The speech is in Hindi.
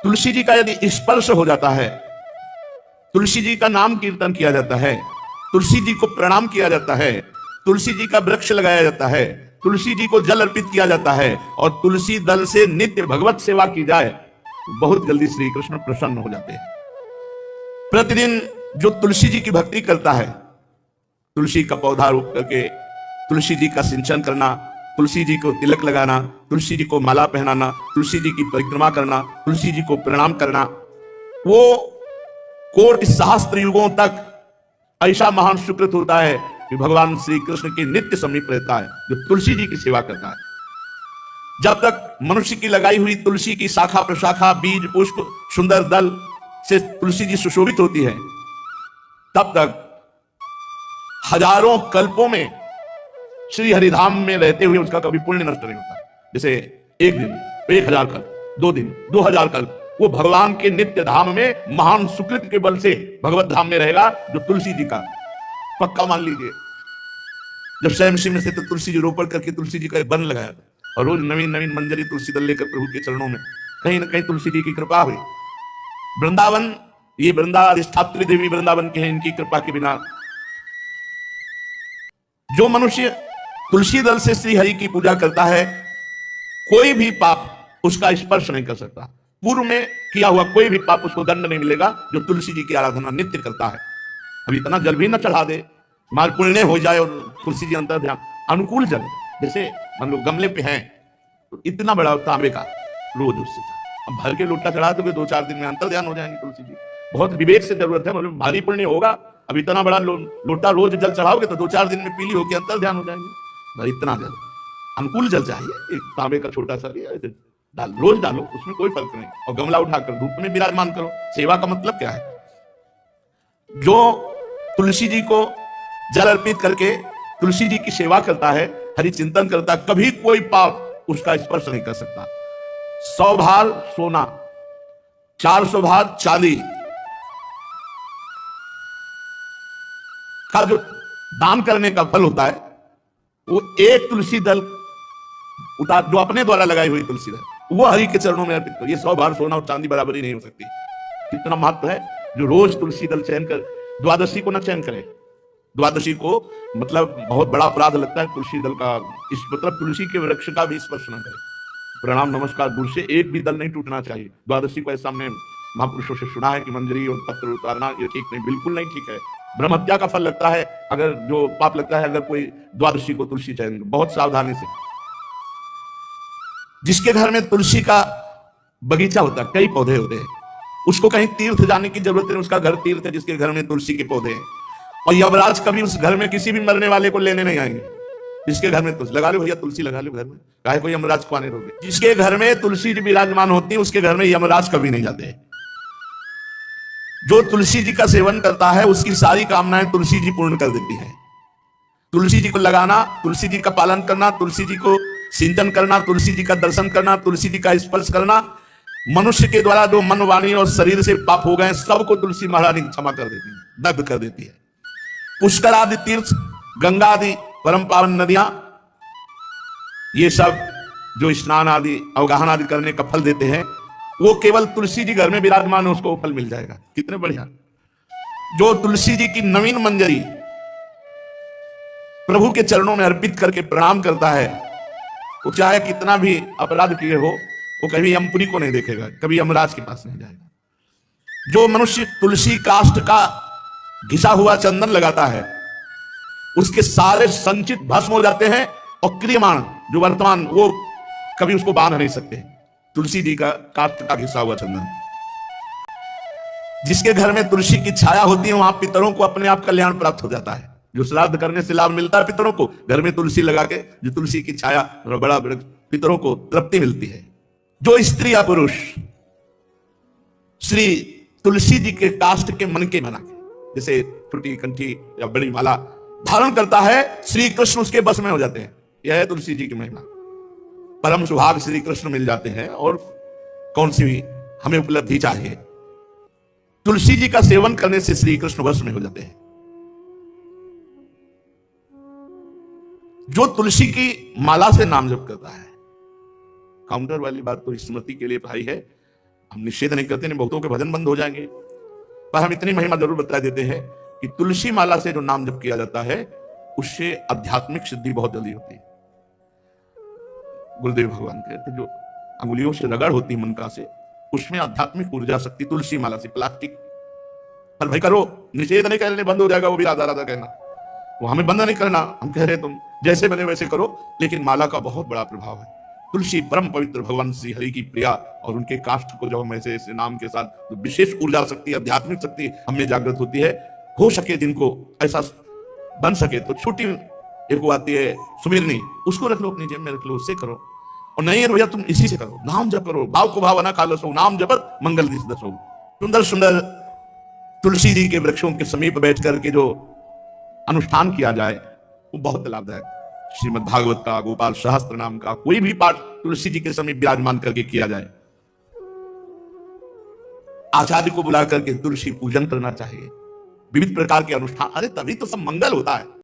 तुलसी जी का यदि स्पर्श हो जाता है, तुलसी जी का नाम कीर्तन किया जाता है, तुलसी जी को प्रणाम किया जाता है, तुलसी जी का वृक्ष लगाया जाता है, तुलसी जी को जल अर्पित किया जाता है और तुलसी दल से नित्य भगवत सेवा की जाए, बहुत जल्दी श्री कृष्ण प्रसन्न हो जाते हैं। प्रतिदिन जो तुलसी जी की भक्ति करता है, तुलसी का पौधा रोप करके तुलसी जी का सिंचन करना, तुलसी जी को तिलक लगाना, तुलसी जी को माला पहनाना, तुलसी जी की परिक्रमा करना, तुलसी जी को प्रणाम करना, वो कोटि सहस्त्र युगों तक ऐसा महान सुकृत होता है कि भगवान श्री कृष्ण के नित्य समीप रहता है जो तुलसी जी की सेवा करता है। जब तक मनुष्य की लगाई हुई तुलसी की शाखा प्रशाखा बीज पुष्प सुंदर दल से तुलसी जी सुशोभित होती है, तब तक हजारों कल्पों में श्री हरिधाम में रहते हुए उसका कभी पुण्य नष्ट नहीं होता। जैसे एक दिन 1000 कल्प, 2 दिन 2000 कल्प वो भगवान के नित्य धाम में महान सुकृत के बल से भगवत धाम में रहेगा, जो तुलसी जी का पक्का मान लीजिए। जब स्वयं सिंह से तो तुलसी जी रोपण करके तुलसी जी का वन लगाया और रोज नवीन नवीन मंजरी तुलसी दल लेकर प्रभु के चरणों में, कहीं ना कहीं तुलसी जी की कृपा हुई। वृंदावन, ये वृंदाधिष्ठात्री देवी वृंदावन के हैं, इनकी कृपा के बिना जो मनुष्य तुलसी दल से श्री हरि की पूजा करता है, कोई भी पाप उसका स्पर्श नहीं कर सकता। पूर्व में किया हुआ कोई भी पाप उसको दंड नहीं मिलेगा, जो तुलसी जी की आराधना नित्य करता है। अब इतना जल भी न चढ़ा दे, मार पुण्य हो जाए और तुलसी जी अंतर ध्यान अनुकूल जल, जैसे मान लो गमले पे हैं तो इतना बड़ा तांबे का रोज उससे अब भर के लोटा चढ़ा दोगे 2-4 दिन में अंतर ध्यान हो जाएंगे तुलसी जी। बहुत विवेक से जरूरत है, मतलब भारी पुण्य होगा। अब इतना बड़ा लोटा रोज जल चढ़ाओगे तो 2-4 दिन में पीली होकर अंतर ध्यान हो जाएंगे। इतना जल, अनुकूल जल चाहिए, एक तांबे का छोटा सा डाल, रोज डालो, उसमें कोई फर्क नहीं। और गमला उठाकर धूप में विराजमान करो। सेवा का मतलब क्या है? जो तुलसी जी को जल अर्पित करके तुलसी जी की सेवा करता है, हरि चिंतन करता है, कभी कोई पाप उसका स्पर्श नहीं कर सकता। 100 भार सोना, 400 भार चांदी का जो दान करने का फल होता है, वो एक तुलसी दल उतार जो अपने द्वारा लगाई हुई तुलसी दल, वो हरि के चरणों में अर्पित करो। ये 100 भार सोना और चांदी बराबर ही नहीं हो सकती। कितना महत्व है। जो रोज तुलसी दल चयन कर, द्वादशी को ना चयन करे, द्वादशी को मतलब बहुत बड़ा अपराध लगता है तुलसी दल का, इस मतलब तुलसी के वृक्ष का भी स्पर्श न करे। प्रणाम नमस्कार दूर से एक भी दल नहीं टूटना चाहिए। द्वादशी को ऐसा हमने महापुरुषों से सुना है कि मंजरी और पत्र उतारना ये ठीक नहीं, बिल्कुल नहीं ठीक है। ब्रह्म हत्या का फल लगता है, अगर जो पाप लगता है अगर कोई द्वादशी को तुलसी चयन, बहुत सावधानी से। जिसके घर में तुलसी का बगीचा होता है, कई पौधे होते हैं, उसको कहीं तीर्थ जाने की जरूरत नहीं, उसका घर तीर्थ है जिसके घर में तुलसी के पौधे हैं। और यमराज कभी उस घर में किसी भी मरने वाले को लेने नहीं आएंगे। जिसके घर में तुलसी लगा लो भैया, तुलसी लगा लो घर में, काहे कोई यमराज को आने दोगे। जिसके घर में तुलसी जी विराजमान होती है उसके घर में यमराज कभी नहीं जाते। जो तुलसी जी का सेवन करता है उसकी सारी कामनाएं तुलसी जी पूर्ण कर देती है। तुलसी जी को लगाना, तुलसी जी का पालन करना, तुलसी जी को सिंचन करना, तुलसी जी का दर्शन करना, तुलसी जी का स्पर्श करना, मनुष्य के द्वारा जो मन वाणी और शरीर से पाप हो गए सबको तुलसी महारानी क्षमा कर देती है, दग्ध कर देती है। पुष्कर आदि तीर्थ, गंगा आदि परम पावन नदियां, ये सब जो स्नान आदि अवगाहन आदि करने का फल देते हैं, वो केवल तुलसी जी घर में विराजमान है उसको फल मिल जाएगा। कितने बढ़िया। जो तुलसी जी की नवीन मंजरी प्रभु के चरणों में अर्पित करके प्रणाम करता है, वो चाहे कितना भी अपराध किए हो, वो कभी यमपुरी को नहीं देखेगा, कभी यमराज के पास नहीं जाएगा। जो मनुष्य तुलसी काष्ठ का घिसा हुआ चंदन लगाता है, उसके सारे संचित भस्म हो जाते हैं और क्रियमाण जो वर्तमान वो कभी उसको बांध नहीं सकते। तुलसी जी का काष्ठ का घिसा हुआ चंदन, जिसके घर में तुलसी की छाया होती है वहां पितरों को अपने आप कल्याण प्राप्त हो जाता है। जो श्राद्ध करने से लाभ मिलता है पितरों को, घर में तुलसी लगा के जो तुलसी की छाया बड़ा पितरों को तृप्ति मिलती है। जो स्त्री या पुरुष श्री तुलसी जी के काष्ठ के मन के बना के, जैसे छोटी कंठी या बड़ी माला धारण करता है, श्री कृष्ण उसके बस में हो जाते हैं। यह है तुलसी जी की महिमा। परम सुहाग श्री कृष्ण मिल जाते हैं। और कौन सी भी हमें उपलब्धि चाहिए, तुलसी जी का सेवन करने से श्री कृष्ण बस में हो जाते हैं। जो तुलसी की माला से नाम जप करता है, काउंटर वाली बात तो स्मृति के लिए भाई है, हम निषेध नहीं करते, नहीं भक्तों के भजन बंद हो जाएंगे, पर हम इतनी महिमा जरूर बता देते हैं कि तुलसी माला से जो नाम जप किया जाता है उससे आध्यात्मिक सिद्धि बहुत जल्दी होती है। गुरुदेव भगवान कहते जो अंगुलियों से रगड़ होती है मनका से, उसमें आध्यात्मिक ऊर्जा शक्ति तुलसी माला से। प्लास्टिक पर भाई करो, निषेध नहीं करने, बंद हो जाएगा वो भी राधा राधा कहना, वो हमें बंद नहीं करना। हम कह रहे तुम जैसे बने वैसे करो, लेकिन माला का बहुत बड़ा प्रभाव है। तुलसी परम पवित्र भगवान श्री हरि की प्रिया, और उनके काष्ठ को जब हम ऐसे ऐसे नाम के साथ तो विशेष ऊर्जा शक्ति, आध्यात्मिक शक्ति हमें जागृत होती है। हो सके जिनको ऐसा बन सके तो छोटी एक वो आती है सुमिरनी, उसको रख लो अपनी जेब में, रख लो, उससे करो। और नहीं भैया तुम इसी से करो, नाम जप करो, भाव को भाव ना खालो सो, नाम जपत मंगल दिस दसो। सुंदर सुंदर तुलसी जी के वृक्षों के समीप बैठ करके जो अनुष्ठान किया जाए वो बहुत लाभदायक। श्रीमद् भागवत का, गोपाल सहस्त्र नाम का कोई भी पाठ तुलसी जी के समीप विराजमान करके किया जाए। आचार्य को बुला करके तुलसी पूजन करना चाहिए, विविध प्रकार के अनुष्ठान, अरे तभी तो सब मंगल होता है।